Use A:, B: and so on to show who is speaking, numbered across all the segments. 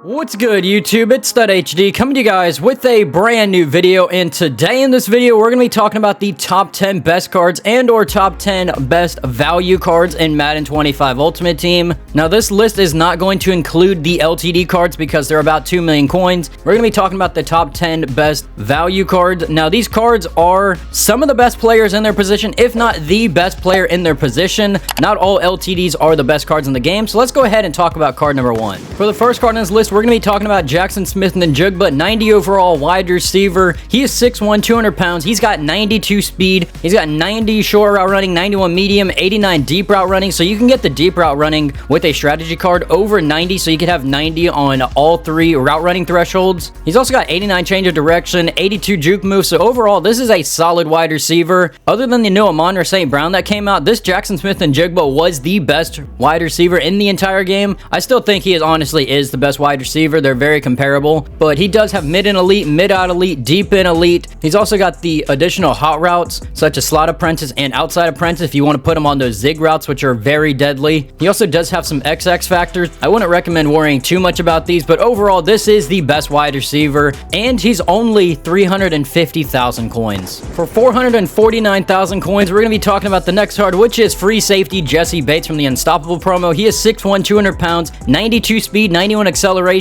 A: What's good, YouTube? It's StudHD coming to you guys with a brand new video, and today in this video we're going to be talking about the top 10 best cards and or top 10 best value cards in Madden 25 Ultimate Team. Now this list is not going to include the LTD cards because they're about 2 million coins. We're going to be talking about the top 10 best value cards. Now these cards are some of the best players in their position, if not the best player in their position. Not all LTDs are the best cards in the game, so let's go ahead and talk about card number 1. For the first card on this list, we're going to be talking about Jackson Smith-Njigba, 90 overall wide receiver. He is 6'1", 200 pounds. He's got 92 speed. He's got 90 short route running, 91 medium, 89 deep route running. So you can get the deep route running with a strategy card over 90. So you could have 90 on all 3 route running thresholds. He's also got 89 change of direction, 82 juke move. So overall, this is a solid wide receiver. Other than the new Amon St. Brown that came out, this Jackson Smith-Njigba was the best wide receiver in the entire game. I still think he honestly is the best wide receiver. They're very comparable, but he does have mid in elite, mid out elite, deep in elite. He's also got the additional hot routes such as slot apprentice and outside apprentice if you want to put him on those zig routes, which are very deadly. He also does have some XX factors. I wouldn't recommend worrying too much about these, but overall this is the best wide receiver, and he's only 350,000 coins. For 449,000 coins, we're going to be talking about the next card, which is free safety Jessie Bates from the Unstoppable promo. He is 6'1", 200 pounds, 92 speed, 91 acceleration,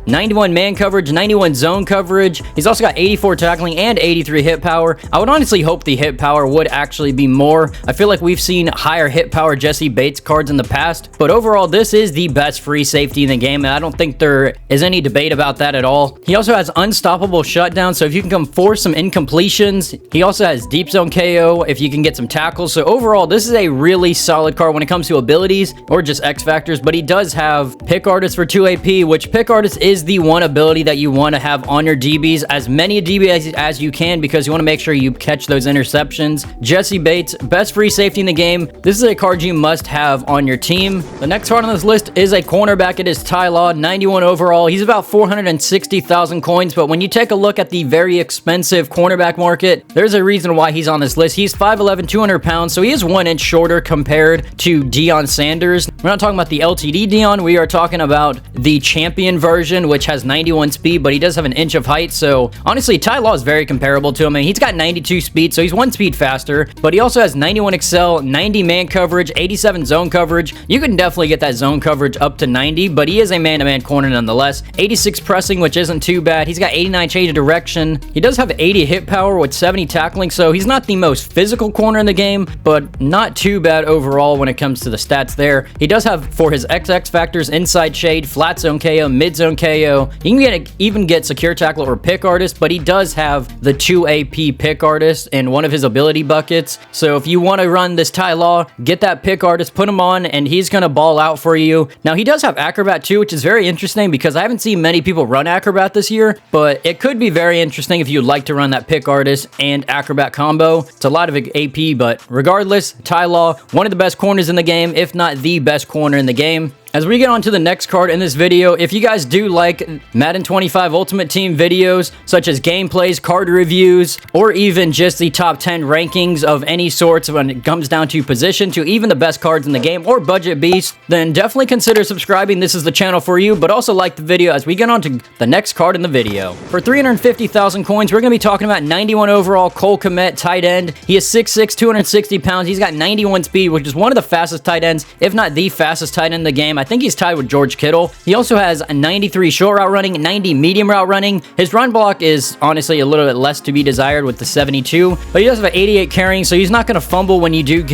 A: 91 man coverage, 91 zone coverage. He's also got 84 tackling and 83 hit power. I would honestly hope the hit power would actually be more. I feel like we've seen higher hit power Jessie Bates cards in the past, but overall this is the best free safety in the game, and I don't think there is any debate about that at all. He also has unstoppable shutdown, so if you can come force some incompletions. He also has deep zone KO if you can get some tackles. So overall this is a really solid card when it comes to abilities or just X factors, but he does have pick artist for 2 AP, which pick artist is the one ability that you want to have on your DBs, as many DBs as you can, because you want to make sure you catch those interceptions. Jessie Bates, best free safety in the game. This is a card you must have on your team. The next card on this list is a cornerback. It is Ty Law, 91 overall. He's about 460,000 coins, but when you take a look at the very expensive cornerback market, there's a reason why he's on this list. He's 5'11", 200 pounds, so he is 1 inch shorter compared to Deion Sanders. We're not talking about the LTD Deion, we are talking about the champion version, which has 91 speed, but he does have an inch of height. So honestly, Ty Law is very comparable to him. I mean, he's got 92 speed, so he's 1 speed faster, but he also has 91 excel, 90 man coverage, 87 zone coverage. You can definitely get that zone coverage up to 90, but he is a man-to-man corner nonetheless. 86 pressing, which isn't too bad. He's got 89 change of direction. He does have 80 hit power with 70 tackling, so he's not the most physical corner in the game, but not too bad overall when it comes to the stats there. He does have, for his XX factors, inside shade, flat zone KO, mid zone KO. You can even get secure tackle or pick artist, but he does have the 2 AP pick artist in one of his ability buckets. So if you want to run this Ty Law, get that pick artist, put him on, and he's going to ball out for you. Now he does have acrobat too, which is very interesting because I haven't seen many people run acrobat this year, but it could be very interesting if you'd like to run that pick artist and acrobat combo. It's a lot of AP, but regardless, Ty Law, one of the best corners in the game, if not the best corner in the game. As we get on to the next card in this video, if you guys do like Madden 25 Ultimate Team videos, such as gameplays, card reviews, or even just the top 10 rankings of any sorts when it comes down to position, to even the best cards in the game, or budget beast, then definitely consider subscribing. This is the channel for you, but also like the video as we get on to the next card in the video. For 350,000 coins, we're going to be talking about 91 overall Cole Kmet, tight end. He is 6'6", 260 pounds. He's got 91 speed, which is one of the fastest tight ends, if not the fastest tight end in the game. I think he's tied with George Kittle. He also has a 93 short route running, 90 medium route running. His run block is honestly a little bit less to be desired with the 72, but he does have an 88 carrying, so he's not going to fumble when you do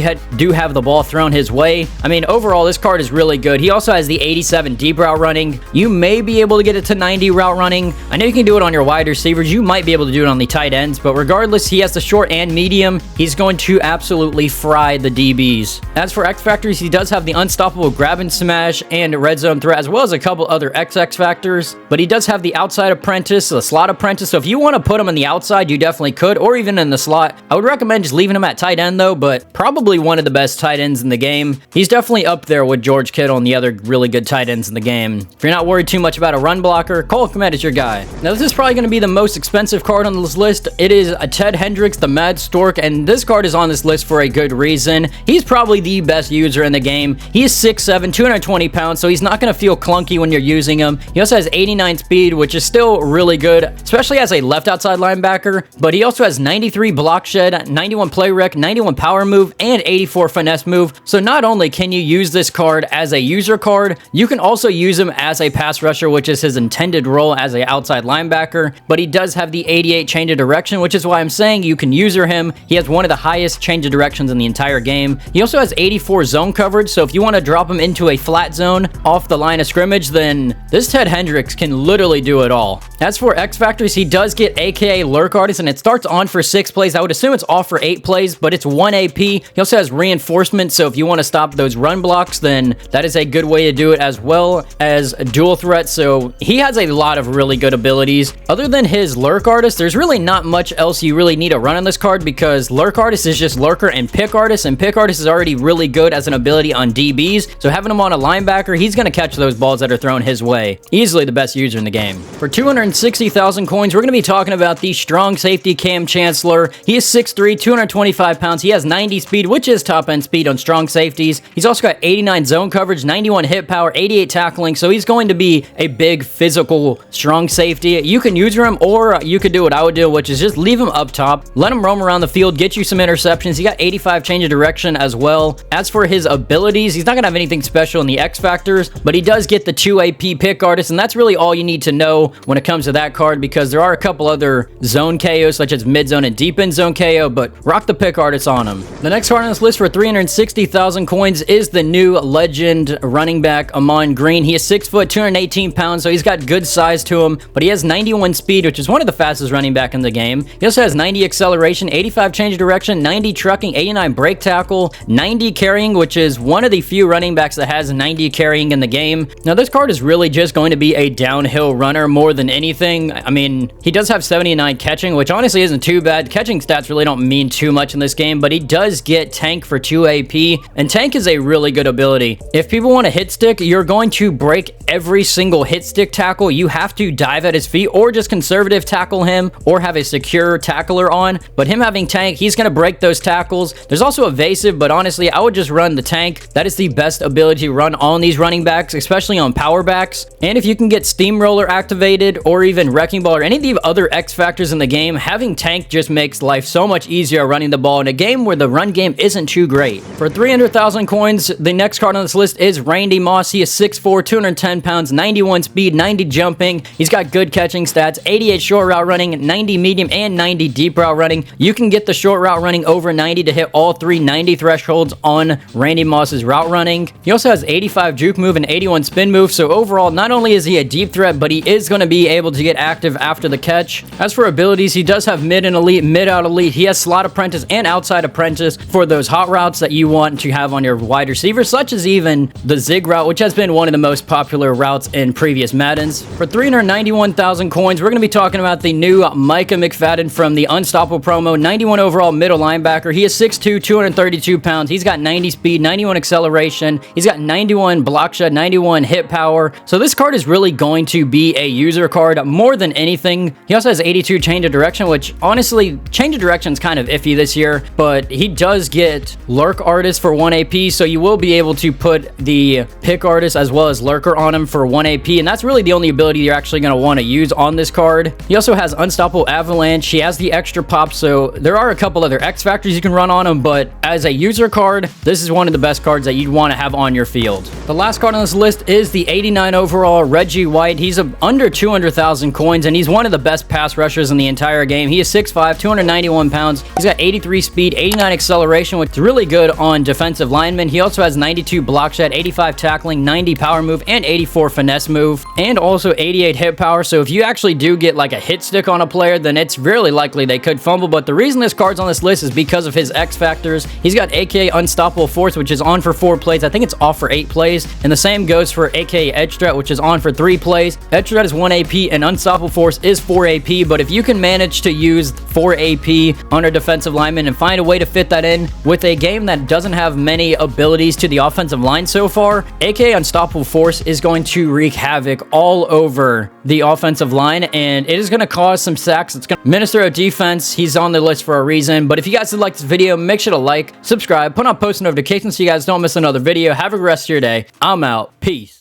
A: have the ball thrown his way. I mean, overall, this card is really good. He also has the 87 deep route running. You may be able to get it to 90 route running. I know you can do it on your wide receivers. You might be able to do it on the tight ends, but regardless, he has the short and medium. He's going to absolutely fry the DBs. As for X factors, he does have the unstoppable grab and smash and red zone threat, as well as a couple other XX factors, but he does have the outside apprentice, the slot apprentice, so if you want to put him on the outside, you definitely could, or even in the slot. I would recommend just leaving him at tight end though, but probably one of the best tight ends in the game. He's definitely up there with George Kittle and the other really good tight ends in the game. If you're not worried too much about a run blocker, Cole Kmet is your guy. Now this is probably going to be the most expensive card on this list. It is a Ted Hendricks, the Mad Stork, and this card is on this list for a good reason. He's probably the best user in the game. He is 6'7", 220 220 pounds, so he's not going to feel clunky when you're using him. He also has 89 speed, which is still really good, especially as a left outside linebacker, but he also has 93 block shed, 91 play rec, 91 power move, and 84 finesse move. So not only can you use this card as a user card, you can also use him as a pass rusher, which is his intended role as a outside linebacker, but he does have the 88 change of direction, which is why I'm saying you can user him. He has one of the highest change of directions in the entire game. He also has 84 zone coverage, so if you want to drop him into a flat zone off the line of scrimmage, then this Ted Hendricks can literally do it all. As for X Factors, he does get AKA Lurk Artist, and it starts on for 6 plays. I would assume it's off for 8 plays, but it's 1 AP. He also has reinforcement, so if you want to stop those run blocks, then that is a good way to do it, as well as dual threat. So he has a lot of really good abilities. Other than his Lurk Artist, there's really not much else you really need to run on this card, because Lurk Artist is just Lurker and Pick Artist, and Pick Artist is already really good as an ability on DBs, so having him on a linebacker, he's going to catch those balls that are thrown his way. Easily the best user in the game. For 260,000 coins, we're going to be talking about the strong safety Cam Chancellor. He is 6'3", 225 pounds. He has 90 speed, which is top end speed on strong safeties. He's also got 89 zone coverage, 91 hit power, 88 tackling, so he's going to be a big physical strong safety. You can user him, or you could do what I would do, which is just leave him up top, let him roam around the field, get you some interceptions. He got 85 change of direction as well. As for his abilities, he's not going to have anything special in the X Factors, but he does get the 2 AP Pick Artist, and that's really all you need to know when it comes to that card, because there are a couple other zone KOs, such as mid zone and deep end zone KO, but rock the Pick Artist on him. The next card on this list for 360,000 coins is the new legend running back, Aman Green. He is 6 foot, 218 pounds, so he's got good size to him, but he has 91 speed, which is one of the fastest running back in the game. He also has 90 acceleration, 85 change of direction, 90 trucking, 89 break tackle, 90 carrying, which is one of the few running backs that has 90 carrying in the game. Now, this card is really just going to be a downhill runner more than anything. I mean, he does have 79 catching, which honestly isn't too bad. Catching stats really don't mean too much in this game, but he does get Tank for 2 AP, and Tank is a really good ability. If people want to hit stick, you're going to break every single hit stick tackle. You have to dive at his feet, or just conservative tackle him, or have a secure tackler on. But him having Tank, he's going to break those tackles. There's also evasive, but honestly, I would just run the Tank. That is the best ability to run on these running backs, especially on power backs. And if you can get Steamroller activated, or even Wrecking Ball, or any of the other X Factors in the game, having Tank just makes life so much easier running the ball in a game where the run game isn't too great. For 300,000 coins, the next card on this list is Randy Moss. He is 6'4", 210 pounds, 91 speed, 90 jumping. He's got good catching stats, 88 short route running, 90 medium, and 90 deep route running. You can get the short route running over 90 to hit all 3 90 thresholds on Randy Moss's route running. He also has 85 juke move and 81 spin move, so overall, not only is he a deep threat, but he is going to be able to get active after the catch. As for abilities, he does have mid and elite, mid out elite. He has slot apprentice and outside apprentice for those hot routes that you want to have on your wide receivers, such as even the zig route, which has been one of the most popular routes in previous Maddens. For 391,000 coins, we're going to be talking about the new Micah McFadden from the Unstoppable promo, 91 overall middle linebacker. He is 6'2", 232 pounds. He's got 90 speed, 91 acceleration. He's got 91 block shed, 91 hit power. So this card is really going to be a user card more than anything. He also has 82 change of direction, which honestly, change of direction is kind of iffy this year, but he does get Lurk Artist for 1 AP, so you will be able to put the Pick Artist as well as Lurker on him for 1 AP, and that's really the only ability you're actually going to want to use on this card. He also has Unstoppable Avalanche. He has the extra pop, so there are a couple other X Factors you can run on him, but as a user card, this is one of the best cards that you'd want to have on your field. The last card on this list is the 89 overall Reggie White. He's under 200,000 coins, and he's one of the best pass rushers in the entire game. He is 6'5", 291 pounds. He's got 83 speed, 89 acceleration, which is really good on defensive linemen. He also has 92 block shed, 85 tackling, 90 power move, and 84 finesse move, and also 88 hit power. So if you actually do get like a hit stick on a player, then it's really likely they could fumble. But the reason this card's on this list is because of his X Factors. He's got AKA Unstoppable Force, which is on for 4 plays. I think it's off for 8 plays. And the same goes for AKA Edge Threat, which is on for 3 plays. Edge Threat is 1 AP and Unstoppable Force is 4 AP, but if you can manage to use 4 AP under defensive lineman and find a way to fit that in with a game that doesn't have many abilities to the offensive line so far, aka Unstoppable Force is going to wreak havoc all over the offensive line, and it is going to cause some sacks. It's going to minister of defense. He's on the list for a reason. But if you guys did like this video, make sure to like, subscribe, put on post notifications so you guys don't miss another video. Have a good rest of your day. I'm out. Peace.